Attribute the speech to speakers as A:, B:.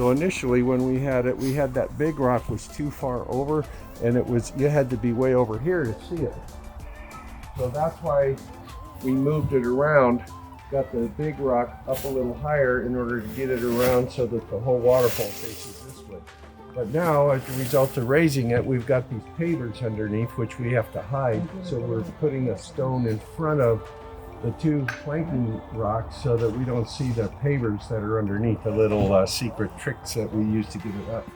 A: So initially when we had it, we had that big rock was too far over, and you had to be way over here to see it. So that's why we moved it around, got the big rock up a little higher in order to get it around so that the whole waterfall faces this way. But now, as a result of raising it, we've got these pavers underneath, which we have to hide. So we're putting a stone in front of the two flanking rocks so that we don't see the pavers that are underneath, the little secret tricks that we use to get it up.